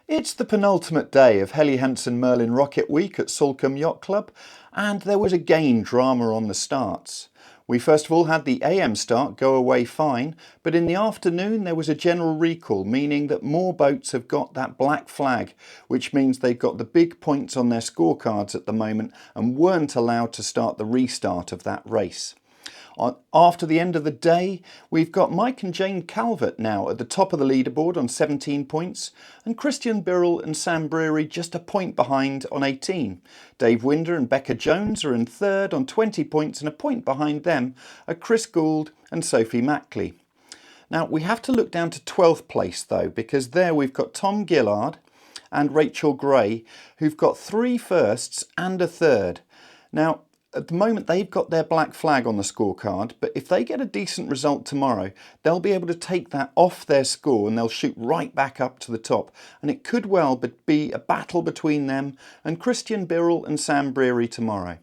It's the penultimate day of Helly, Hansen, Merlin Rocket Week at Salcombe Yacht Club, and there was again drama on the starts. We first of all had the AM start go away fine, but in the afternoon there was a general recall, meaning that more boats have got that black flag, which means they've got the big points on their scorecards at the moment and weren't allowed to start the restart of that race. After the end of the day, we've got Mike and Jane Calvert now at the top of the leaderboard on 17 points, and Christian Birrell and Sam Breary just a point behind on 18. Dave Winder and Becca Jones are in third on 20 points, and a point behind them are Chris Gould and Sophie Mackley. Now we have to look down to 12th place though, because there we've got Tom Gillard and Rachel Gray, who've got 3 firsts and a third. Now, at the moment they've got their black flag on the scorecard, but if they get a decent result tomorrow, they'll be able to take that off their score and they'll shoot right back up to the top. And it could well be a battle between them and Christian Birrell and Sam Breary tomorrow.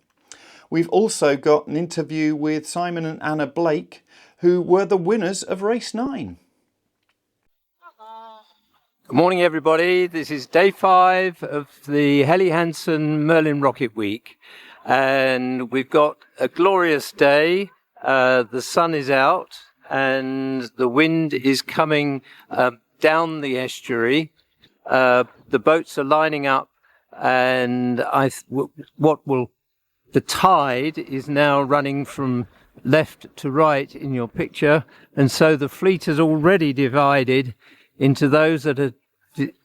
We've also got an interview with Simon and Anna Blake, who were the winners of race 9. Good morning everybody, this is day 5 of the Helly Hansen Merlin Rocket Week. And we've got a glorious day. The sun is out and the wind is coming down the estuary. The boats are lining up, and the tide is now running from left to right in your picture, and so the fleet has already divided into those that are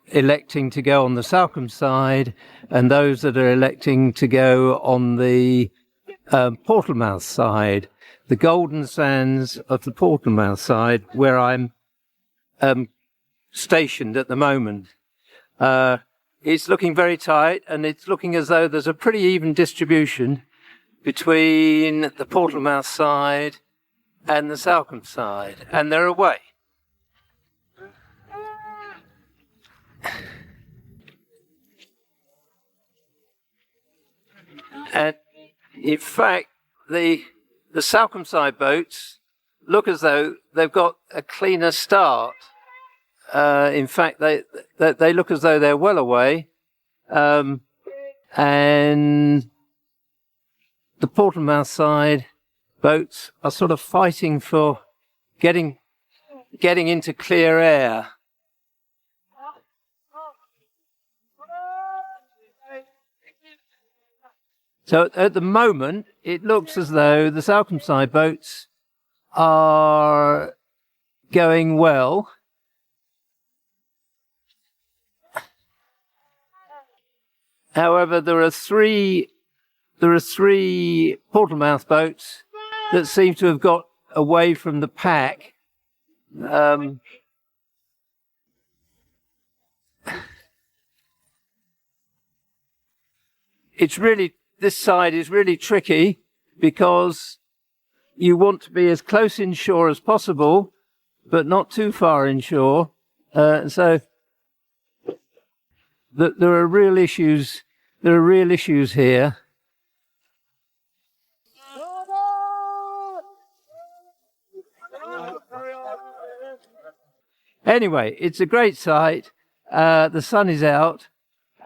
electing to go on the Salcombe side and those that are electing to go on the Portlemouth side, the Golden Sands of the Portlemouth side, where I'm stationed at the moment. It's looking very tight, and it's looking as though there's a pretty even distribution between the Portlemouth side and the Salcombe side, and they're away. And in fact, the Salcombe side boats look as though they've got a cleaner start. In fact, they look as though they're well away. And the Portlemouth side boats are sort of fighting for getting into clear air. So at the moment, it looks as though the Salcombe side boats are going well. However, there are three Portlemouth boats that seem to have got away from the pack. This side is really tricky because you want to be as close inshore as possible, but not too far inshore. So there are real issues. There are real issues here. Anyway, it's a great sight. The sun is out,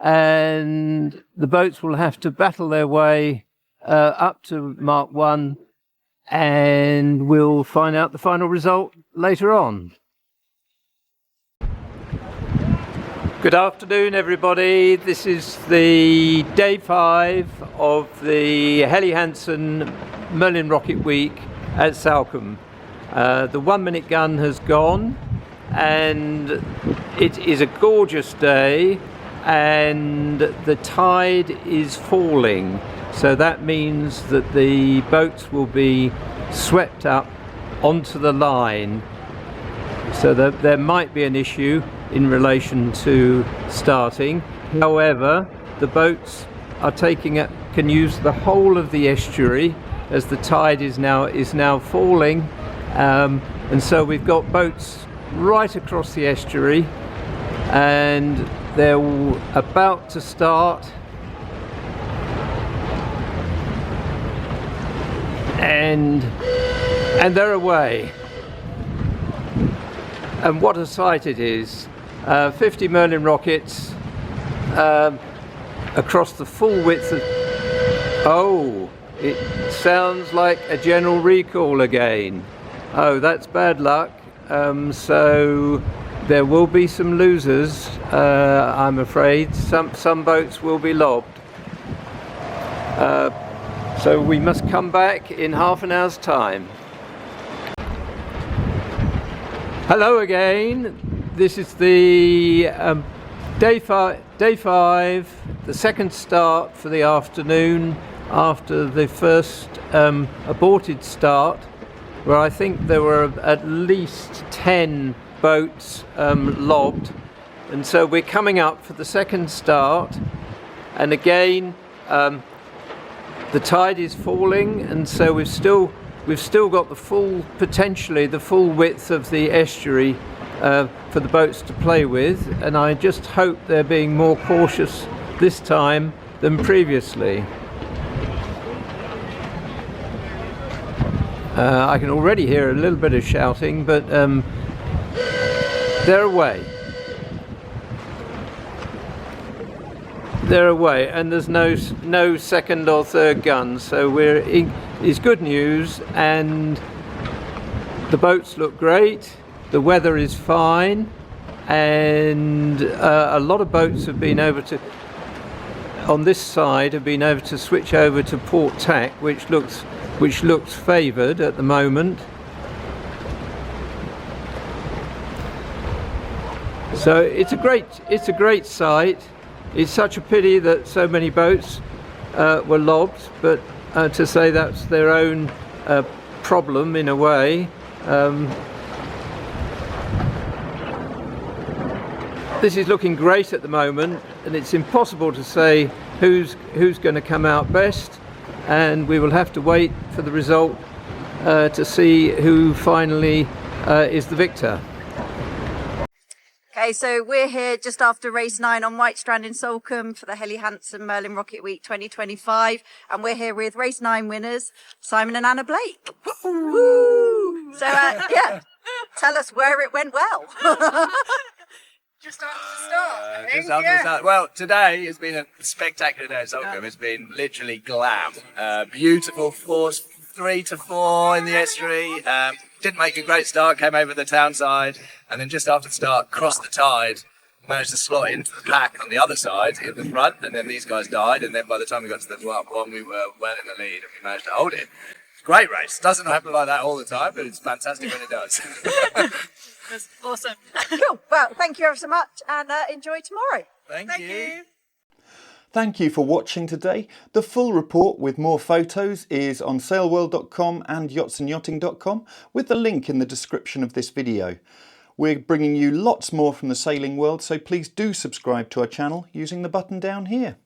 and the boats will have to battle their way up to Mark 1, and we'll find out the final result later on. Good afternoon, everybody. This is the day 5 of the Helly Hansen Merlin Rocket Week at Salcombe. The 1 minute gun has gone, and it is a gorgeous day, and the tide is falling, so that means that the boats will be swept up onto the line, so that there might be an issue in relation to starting. However, the boats are can use the whole of the estuary as the tide is now falling, and so we've got boats right across the estuary, and they're about to start, and they're away. And what a sight it is. 50 Merlin rockets across the full width of... Oh, it sounds like a general recall again. Oh, that's bad luck. So there will be some losers, I'm afraid. Some boats will be lobbed. So we must come back in half an hour's time. Hello again. This is the day five, the second start for the afternoon after the first aborted start, where I think there were at least 10 boats lobbed, and so we're coming up for the second start, and again the tide is falling, and so we've still got the full, potentially the full width of the estuary for the boats to play with, and I just hope they're being more cautious this time than previously. I can already hear a little bit of shouting, but they're away. They're away, and there's no second or third gun, so it's good news, and the boats look great, the weather is fine, and a lot of boats have been able to, on this side, have been able to switch over to port tack, which looks favoured at the moment. So it's a great sight. It's such a pity that so many boats were lobbed, but to say that's their own problem in a way. This is looking great at the moment, and it's impossible to say who's going to come out best, and we will have to wait for the result to see who finally is the victor. Okay, so we're here just after race 9 on White Strand in Salcombe for the Helly Hansen Merlin Rocket Week 2025, and we're here with race 9 winners, Simon and Anna Blake. Woo! So, yeah, tell us where it went well. Just after the start, I think. Just after the start. Well, today has been a spectacular day at Salcombe. It's been literally glam. Beautiful force, 3 to 4 in the estuary. Didn't make a great start, came over the town side, and then just after the start, crossed the tide, managed to slot into the pack on the other side, in the front, and then these guys died, and then by the time we got to the 12th one, we were well in the lead, and we managed to hold it. Great race. Doesn't happen like that all the time, but it's fantastic when it does. That's awesome. Cool. Well, thank you ever so much, and enjoy tomorrow. Thank you. Thank you for watching today. The full report with more photos is on sailworld.com and yachtsandyachting.com, with the link in the description of this video. We're bringing you lots more from the sailing world, so please do subscribe to our channel using the button down here.